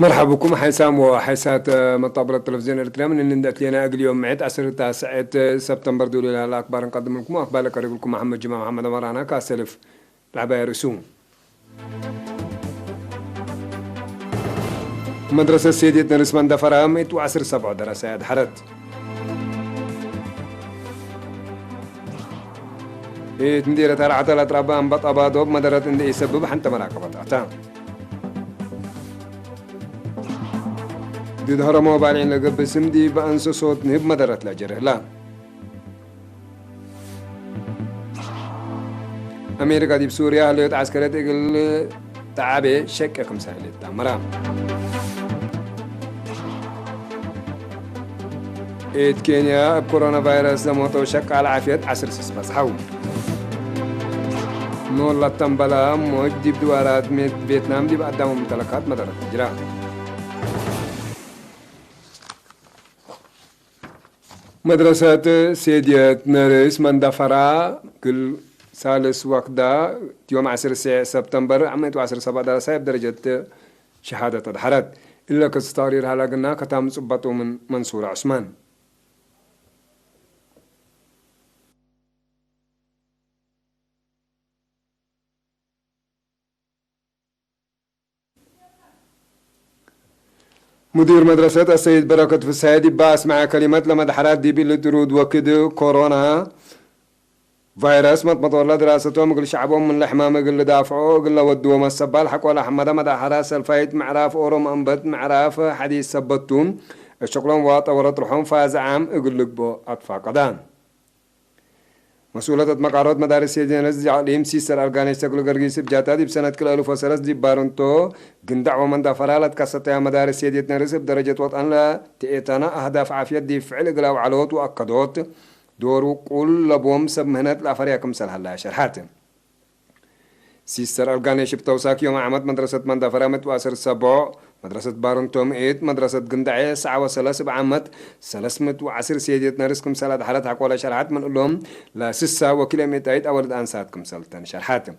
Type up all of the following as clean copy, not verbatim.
مرحبا بكم حيسام وحيسات مطابل التلفزيون الإلكتروني من ندأت لنا أقل يوم معد 10 سبتمبر دولي الأخبار نقدم لكم أخبار قريب لكم محمد جمال محمد مرانا كاسلف العباية رسوم. مدرسة سيدية نرسمان دفرامت وعصر 7 دراسات حرت تنديرة ترعة الأطرابان بطابادوب مدرة اندي يسبب حنت مراقبة أعتام دي ظهر موبايلين لقب سمدي بأنسو صوت نهب مدرت لجره لا أمريكا دي بسوريا هلوت عسكرية إقل تعابي شككم سهلت تامرام كينيا بكورونا فيروس لموتو شك على عافية عسر سسبس حول نور لطنبلا موج دي بدوارات فيتنام دي بقدامهم ممتلكات مدرت جرا مدرسة سيدية نرس من دفرا كل ثالث وقدا يوم 10 سبتمبر عملت 10 7 دراسة بدرجة شهادة الحرد إلا كستارير هلاقنا كتام صبطوا من منصور عثمان مدير مدرسة السيد بركة في السيدي باس مع كلمات لما دحرات دي بالدرود وكد كورونا فيروس مطمطور دراسته مقل شعبهم من الحمام قل دافعوا قل ودوا ما السبال حق ولا حمد مدى حراس الفايت معراف أورم أنبت معراف حديث سبتون الشغلون واطا ورد روحهم فاز عام قل لك بو أطفا قدان مسؤولة مقارات مدارس سيدين رزج عليهم سيسر أرغانيش تقلو قرقيس بجاتا دي بسنة كل ألف وسرس دي بارنتو قندع ومن دافرالت كستها مدارس سيدين رزج بدرجة وطن لا تئتنا أهداف عافية دي فعل قلاو علوت وأكدوت دورو كل بوم سب مهنات الأفريقم سلها الله شرحاتم سيسر أرغانيش بتوساك يوم عمد مدرسة من دافرامت واسر سبع مدرسة بارنتوم إيت مدرسة قندعية ساعة وسلاس بعمت سلسمت وعسر سيديتنا رزقكم سلاد حالات حق ولا شرحات من لهم لا سسا وكيلومترات أولد أنساتكم سلطان شرحاتم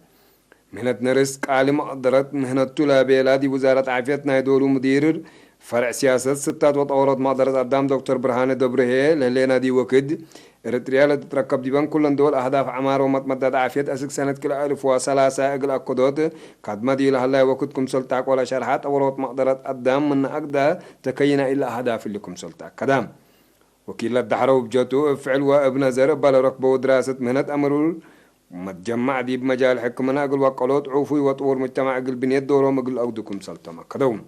مهنة نرزق عالم قدرت مهنة طلابة دي وزارة عافيتنا يدوروا مدير فرع سياسة ستات وطورات مقدرة قدام دكتور برهان دبرهي لهلينا دي وكد إريتريا تتركب ديبان كل دول أهداف عمار ومتمدد عافية أسك سنة كل 1003 أقل أكدود قدما دي لهلا وكدكم سلطاك ولا شرحات أورات مقدرة قدام من أقدا تكينا إلا أهداف اللي كم سلطاك قدام وكيل الدحرو بجاتو افعل وابن زرب بلا ركبه دراسة مهنة أمرول متجمع دي بمجال حكمنا أقل وقلوت عوفي وطور مجتمع أقل بنيت دورهم أقل أودكم سلطما قدوم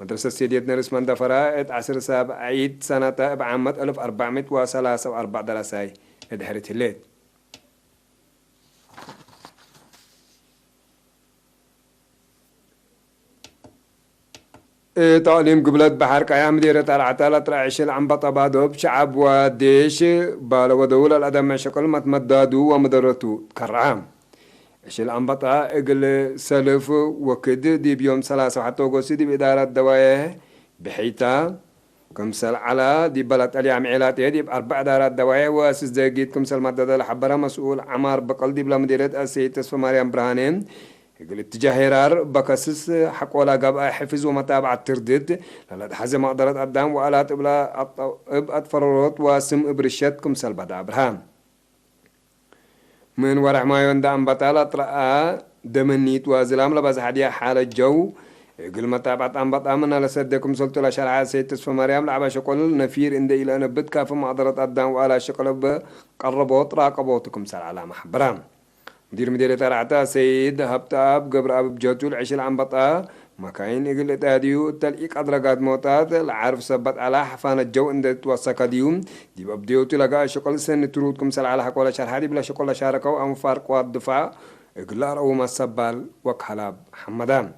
مدرسة سيدية نرس من دفراء 10 سابع عيد سنة بعامة 1403 دراساي ادحرت الليل تعليم قبلت بحر قيام مديرة العتالة ترعيش العنبطة بادوب شعب وديش بالا ودولة الأدم شكل متمدادو ومدرتو كرعام إيش الأنبطة إقل سلف وكد دي بيوم 3 حتى وقصي دي بإدارة دوايه بحيتا كمسل على دي بلد اليام عيلاتي دي بأربع دارات دوايه واسس زيقيت كمسل مدد الحبرة مسؤول عمار بقل دي بلا مديرة السيد تسفى مريم برهانين يقول اتجاه هرار بكسس حق ولا قبع حفظ ومتابعة تردد للد حزم أقدرت قدام وآلات إبلا أطفرورات واسم إبرشت كمسل بدا برهان من ورع ما يندم بطالة رأى دمنيت وزلام لبس حديا حال الجو يقول متابعة أنبطة من على سدكم سلطة لشرعات سيد تسفى مريم لعبا شقل نفير إن دي إلى نبت كاف مقدرة قدام وآلا شقل بقربوت راقبوتكم سال على محبرام مدير مديرة العتا سيد هبتاب قبر أبو بجاتو العشي العنبطة مكاين يقول تاديو تلقيق أدرقات موتات العارف سبت على حفان الجو عند توسك ديوم دي ببديو تلقى شقل سن ترودكم سل على حق ولا شرحة دي بلا شقل شاركوا أم فارق والدفاع يقول رأو ما السبال وكحلاب حمدان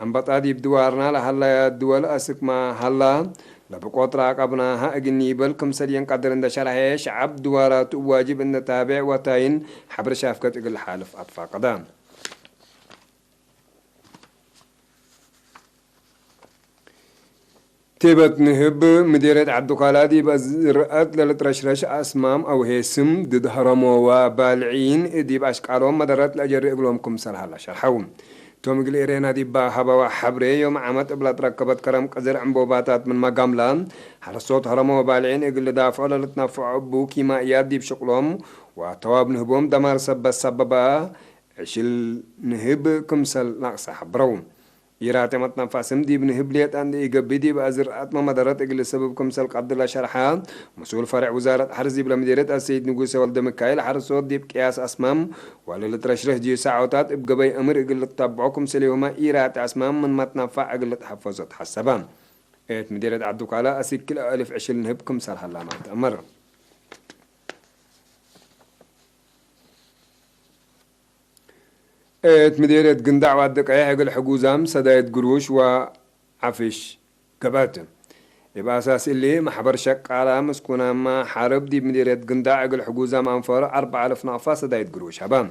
أنبطة دي بدوارنا لحلا الدول أسك ما حلا لبقوت راقبناها أجني بالكم سليان قدر عند شرحة شعب دوارات واجب أن تابع وتاين حبر شافكت يقول حالف أطفا قدام تبت نهب مديرة عبدالقالة دي بزرقات للترشرش أسمام أو هيسم ضد هرمو وبالعين دي بأشكالهم مدرات الأجر يقولهم كم سلها شرحهم توم قل إيرينا دي با هبا وحبري يوم عمت بلا تركبت كرم قزر عمبوباتات من مقاملا على الصوت هرمو بالعين يقول دافع ولا لتنفع عبو كيما يادي بشغلهم وتواب نهبهم دمار سببا عشل نهب كمسل ناقص حبرو يراتي متنا فاسم دي بنهب ليت عند يقبي دي بأزر أتما مدارات إقل سبب كمسل عبد الله شرحان مسؤول فرع وزارة حرزي بلا مديرة السيد نقوس والد مكايل حرصوت دي بقياس أسمام ولا لترشرح جي ساعوتات ابقبي أمر إقل تتبعوكم سليهما يراتي أسمام من متنا فا إقل تحفظت حسبان إيت مديرة عبدوك على أسيك كل ألف عشل نهب كمسل حلامات أمر مديرة قندع وعدك عيق الحجوزام سدايد قروش وعفش كباتن يبقى أساس اللي محبر شك على مسكونا ما حارب دي بمديرة قندع عيق الحجوزام أنفار 4000 نافا سدايد قروش هبام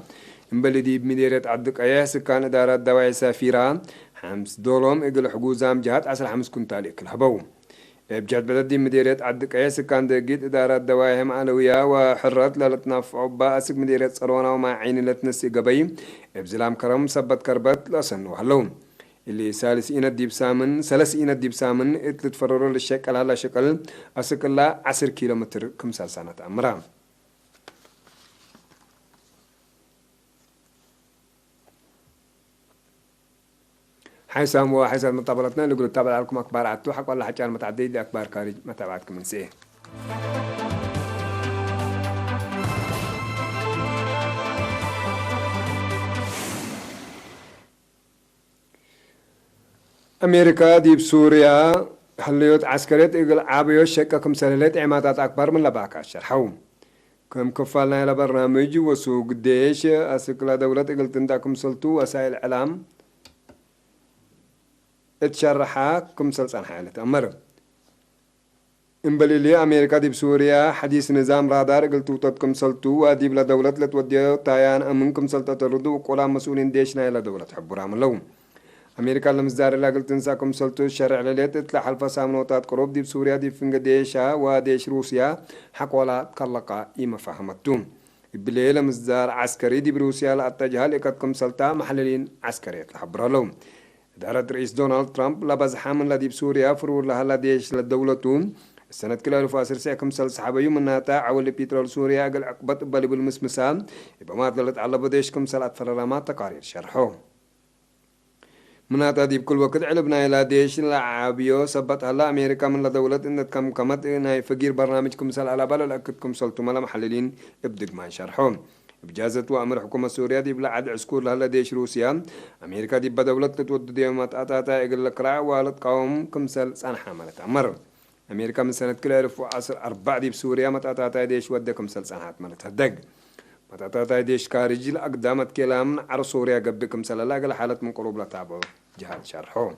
إنبلي دي بمديرة عدك عيق سكان إدارة دواعي سافيران $5 عيق الحجوزام جهات 10 كنتالي كل هبوم بجد بدد دي مديرية عدك عيس كان دقيت إدارة دواهم علوية وحرات للتناف عبا أسك مديرية صرونا ومع عين لتنسي قبي بزلام كرم سبت كربت لسن وحلوم اللي سالس سلس إينا ديب سامن اتلت فررو للشكل على شكل أسك الله 10 كيلومتر كم سنة أمرام حيسام وحيسام متابعتنا اللي قلت تابع لكم أخبار عدتو حق ولا حكي متعدد لأخبار خارج متابعتكم من سيه أمريكا دي بسوريا حليوت عسكريت إقل عابيو شككم سلالات عمادات أكبر من لباكا شرحوم كم كفالنا إلى برنامج وسوق ديش أسكلا دولة إقل تنداكم سلطو وسائل الإعلام اتشرحا كم سلسان حالة أمر إنبلي لي أمريكا دي بسوريا حديث نظام رادار قلتو تتكم سلطو وديب لدولة لتوديو تايان أمنكم سلطة تردو وقولا مسؤولين ديشنا إلى دولة حبورا من لهم أمريكا لمزدار اللي قلت نساكم سلطو الشرع لليت اطلع حلفة سامنوتات قروب دي بسوريا دي فنق ديشا وديش روسيا حقولا تكالقا إيما فهمتوم إبلي لمزدار عسكري دي بروسيا لأتجهال إكتكم سلطة محللين عسكري لحبورا لهم دارت رئيس دونالد ترامب لبز حامل لدي بسوريا فرور لها لديش للدولتون السنة كلا الفاسر سيكم سل صحابيو منها تعول بيترول سوريا قل عقبت بالي بالمسمسان يبقى ما تلت على بديشكم سل أتفررامات تقارير شرحوه منها دي بكل وقت علبنا إلى ديش لعابيو سبت هلا أمريكا من لدولة إن كم كمت إنها فقير برنامجكم سل على بال الأكدكم سلتو ملا محللين ابدق ما شرحوه بجازة وأمر حكومة سوريا دي بلعد عسكور لها ديش روسيا أمريكا دي بدولة تتود دي متأتاتا إقل لكرا والد قوم كمسل سان حاملة أمر أمريكا من سنة كلا 2004 دي بسوريا متأتاتا ديش ودي كمسل سان حاملة هدق متأتاتا ديش كارجي لأقدامت كلام عر سوريا قبل كمسل لا أقل حالة من قروب لتابعو جهاد شرحو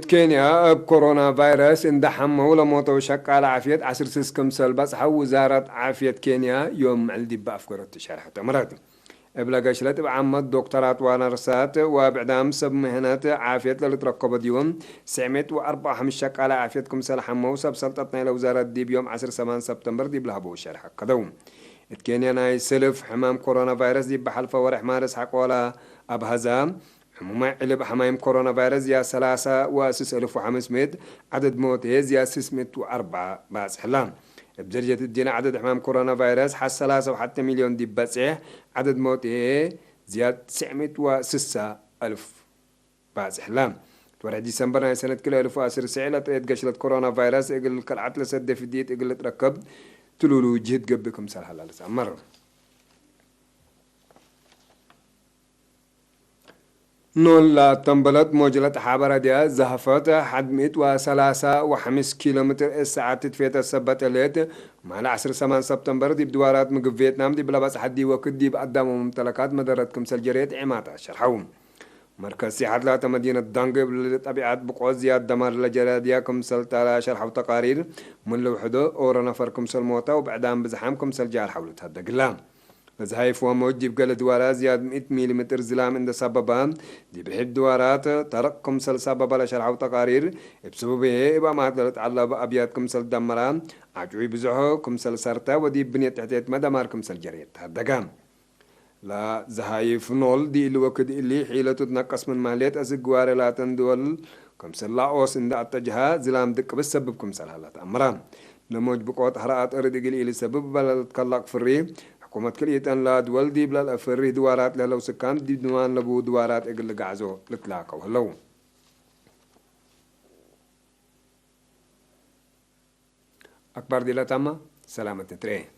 كينيا بكورونا فيروس اندحم ولا موت وشك على عافية 10 سيسكم سلبس حو وزارة عافية كينيا يوم الدي بأفكار شرحة مرات ابلا قشلت بعمد دكتورات ونرسات وبعدام سب مهنات عافية للترقب ديوم سعمت وأربعة مش شك على عافيتكم سلحم وسب سلطتنا لوزارة دي بيوم 10 سبتمبر دي بلهبو شرحة قدوم كينيا ناي سلف حمام كورونا فيروس دي بحلفة ورح مارس حق ولا أبهزام عموما علب حمايم كورونا فيروس يا 3500 عدد موت يا 604 باس حلام بجرجة الدين عدد حمام كورونا فيروس حس 3 مليون دي بسيح عدد موت زياد 906,000 باس حلام تورع ديسمبر سنة كل 2010 لتريد قشلة كورونا فيروس اقل كالعتل سد في ديت اقل تركب تلولو جهد قبكم سالها لالسا مرة نون لا تنبلت موجلة حابرة ديا زهفت حد 103 كيلومتر الساعة تتفيت السبت الليت مع 10 سبتمبر دي بدوارات مقف فيتنام دي بلا بس حدي وقت دي بقدام ممتلكات مدارتكم سالجريت عماتا شرحوم مركز سياحة لاتا مدينة دانق بالطبيعات بقوة زياد دمار لجرادياكم سلطة شرح وتقارير من لوحدو أورا نفركم سلموتا وبعدام بزحامكم سلجال حولتها دقلام لزهايف وموجب قال دوارات زياد 100 ملم زلام عند سببا دي بحب دوارات ترقكم سل سببا لشرع وتقارير بسببه إبا ما على أبياتكم سل دمران عجوي بزحو كمسل سرتا ودي بنية تحتيت مدمار كمسل جريت هذا قام لا زهايف نول دي اللي وكد اللي حيلة تتنقص من ماليات أزقوار لا تندول كمسل لا أوس إن أتجها زلام دك بسبب كمسل هالات أمران لموج بقوات حرقات أرد قلي إلي سبب بلا تقلق فري حكومة كليتان لا دول دي بلا فري دوارات لو سكان دي دوان لبو دوارات اقل قعزو لتلاقوا هلو أكبر دي لا تاما سلامة تريه